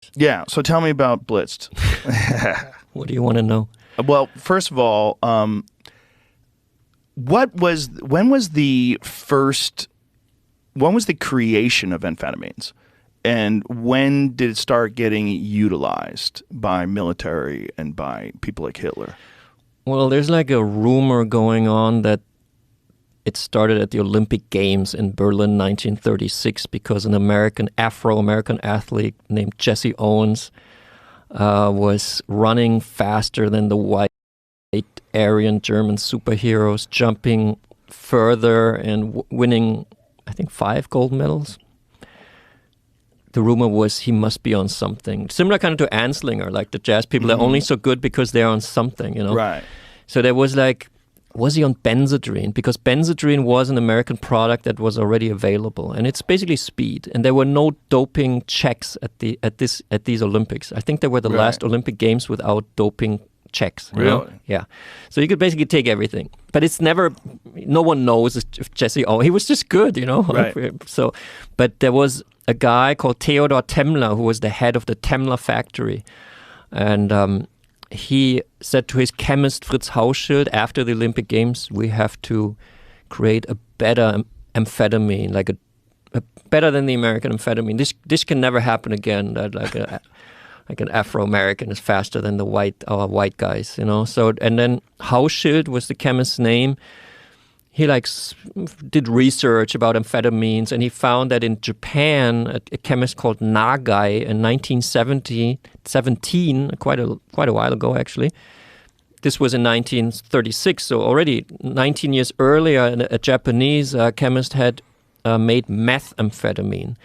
Olympics. Yeah. So tell me about Blitzed. What do you want to know? Well, first of all, when was the creation of amphetamines? And when did it start getting utilized by military and by people like Hitler? Well, there's like a rumor going on that it started at the Olympic Games in Berlin 1936 because an Afro-American athlete named Jesse Owens was running faster than the white Aryan German superheroes, jumping further and winning, I think, 5 gold medals. The rumor was he must be on something. Similar kind of to Anslinger, like the jazz people. They're only so good because they're on something, you know? Right. So there was like, was he on Benzedrine? Because Benzedrine was an American product that was already available. And it's basically speed. And there were no doping checks at these Olympics. I think they were the last Olympic Games without doping checks. Really? Know? Yeah. So you could basically take everything. But it's never, no one knows if Jesse Owens, he was just good, you know? Right. So, but there was a guy called Theodor Temmler who was the head of the Temmler factory. And he said to his chemist Fritz Hauschild after the Olympic Games, we have to create a better amphetamine, like a better than the American amphetamine. This can never happen again. That like an Afro-American is faster than our white guys, you know. So and then Hauschild was the chemist's name. He did research about amphetamines, and he found that in Japan, a chemist called Nagai in 1917, quite a while ago actually. This was in 1936, so already 19 years earlier, a Japanese chemist had made methamphetamine,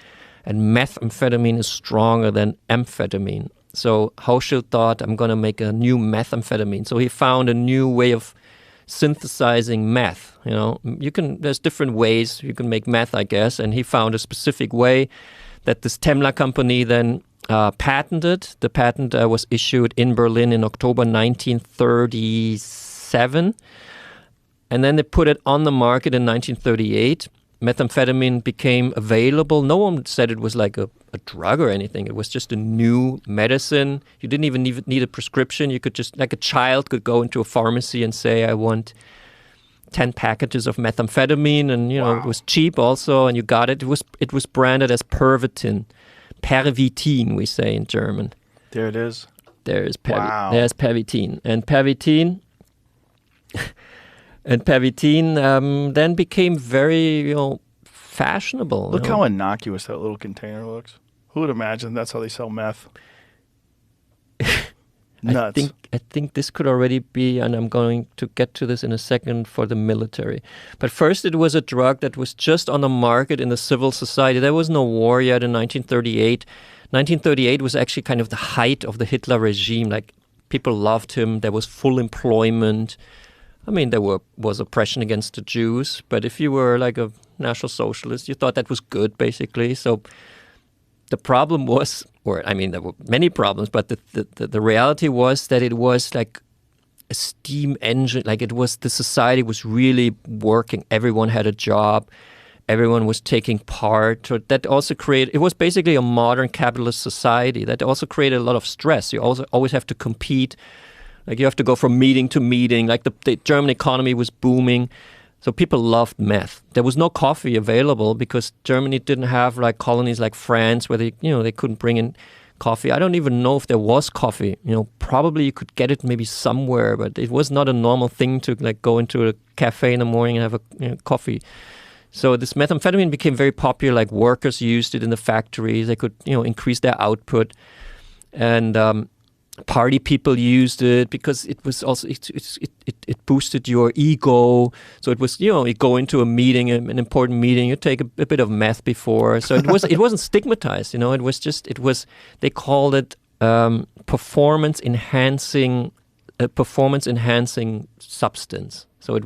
and methamphetamine is stronger than amphetamine. So Hauschild thought, I'm going to make a new methamphetamine. So he found a new way of synthesizing meth. You know, there's different ways you can make meth, I guess, and he found a specific way that this Temmler company then patented. The patent was issued in Berlin in October 1937, and then they put it on the market in 1938. Methamphetamine became available. No one said it was like a drug or anything. It was just a new medicine. You didn't even need a prescription. You could just, like a child could go into a pharmacy and say, I want 10 packages of methamphetamine, and It was cheap also, and you got it. It was branded as Pervitin. Pervitin, we say in German. There it is. There's Pervitin. And Pervitin then became very, fashionable. Look how innocuous that little container looks. Who would imagine that's how they sell meth? Nuts. I think this could already be, and I'm going to get to this in a second, for the military. But first it was a drug that was just on the market in the civil society. There was no war yet in 1938. 1938 was actually kind of the height of the Hitler regime. Like, people loved him. There was full employment. I mean, there was oppression against the Jews, but if you were like a National Socialist, you thought that was good, basically. So the problem was, there were many problems, but the reality was that it was like a steam engine. Like, the society was really working. Everyone had a job. Everyone was taking part. So that also it was basically a modern capitalist society. That also created a lot of stress. You also always have to compete. Like, you have to go from meeting to meeting. Like, the German economy was booming. So people loved meth. There was no coffee available because Germany didn't have like colonies like France where they couldn't bring in coffee. I don't even know if there was coffee. Probably you could get it maybe somewhere, but it was not a normal thing to like go into a cafe in the morning and have a coffee. So this methamphetamine became very popular. Like, workers used it in the factories. They could increase their output, and party people used it because it was also it boosted your ego. So it was you go into a meeting, an important meeting, you take a bit of meth before. So it wasn't stigmatized. It was they called it performance enhancing substance. So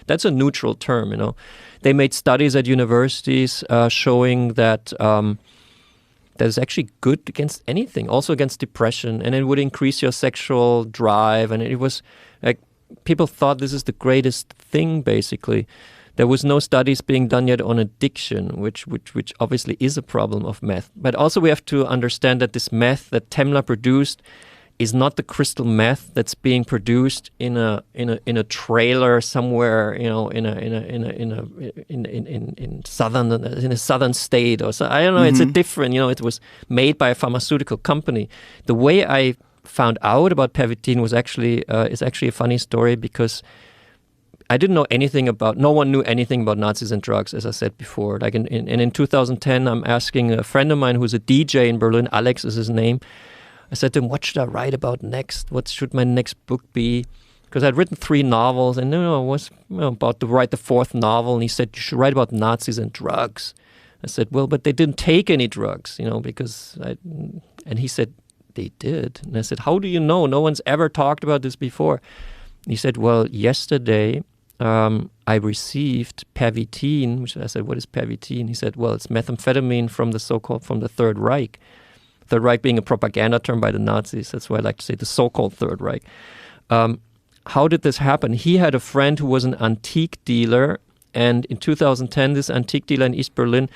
that's a neutral term. They made studies at universities showing that that is actually good against anything, also against depression, and it would increase your sexual drive. And it was like, people thought this is the greatest thing, basically. There was no studies being done yet on addiction, which obviously is a problem of meth. But also we have to understand that this meth that Temla produced is not the crystal meth that's being produced in a trailer somewhere, in a southern state or so. I don't know. It's a different. It was made by a pharmaceutical company. The way I found out about Pervitin was actually a funny story, because I didn't know anything about. No one knew anything about Nazis and drugs, as I said before. Like in 2010, I'm asking a friend of mine who's a DJ in Berlin. Alex is his name. I said to him, what should I write about next? What should my next book be? Because I'd written 3 novels, and I was about to write the 4th novel, and he said, you should write about Nazis and drugs. I said, well, but they didn't take any drugs, and he said, they did. And I said, how do you know? No one's ever talked about this before. And he said, well, yesterday I received Pervitin, which I said, what is Pervitin? He said, well, it's methamphetamine from the Third Reich. Third Reich being a propaganda term by the Nazis. That's why I like to say the so-called Third Reich. How did this happen? He had a friend who was an antique dealer, and in 2010, this antique dealer in East Berlin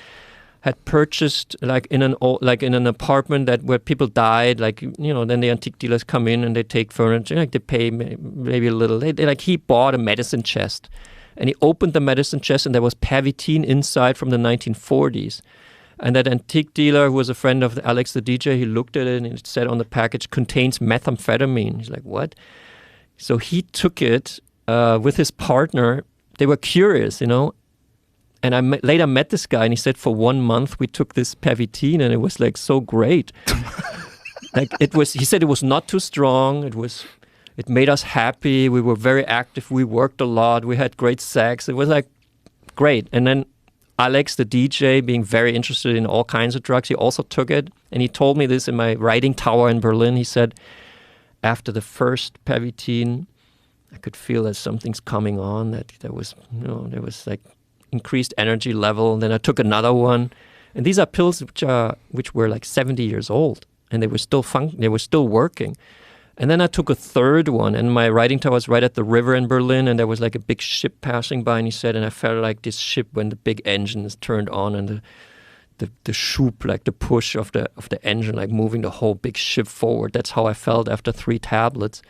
had purchased, in an apartment where people died. Then the antique dealers come in and they take furniture, they pay maybe a little. He bought a medicine chest, and he opened the medicine chest, and there was Pervitin inside from the 1940s. And that antique dealer, who was a friend of Alex the DJ, he looked at it and it said on the package, contains methamphetamine. He's like, what? So he took it with his partner. They were curious, And I later met this guy, and he said for 1 month we took this Pervitin, and it was so great. He said it was not too strong. It made us happy. We were very active. We worked a lot. We had great sex. It was great. And then Alex, the DJ, being very interested in all kinds of drugs, he also took it. And he told me this in my writing tower in Berlin. He said, after the first Pervitin, I could feel that something's coming on, that there was increased energy level. And then I took another one. And these are pills which were 70 years old, and they were still working. And then I took a third one, and my writing tower was right at the river in Berlin, and there was a big ship passing by, and he said, and I felt like this ship when the big engine is turned on, and the Schub, the push of the engine, moving the whole big ship forward. That's how I felt after 3 tablets.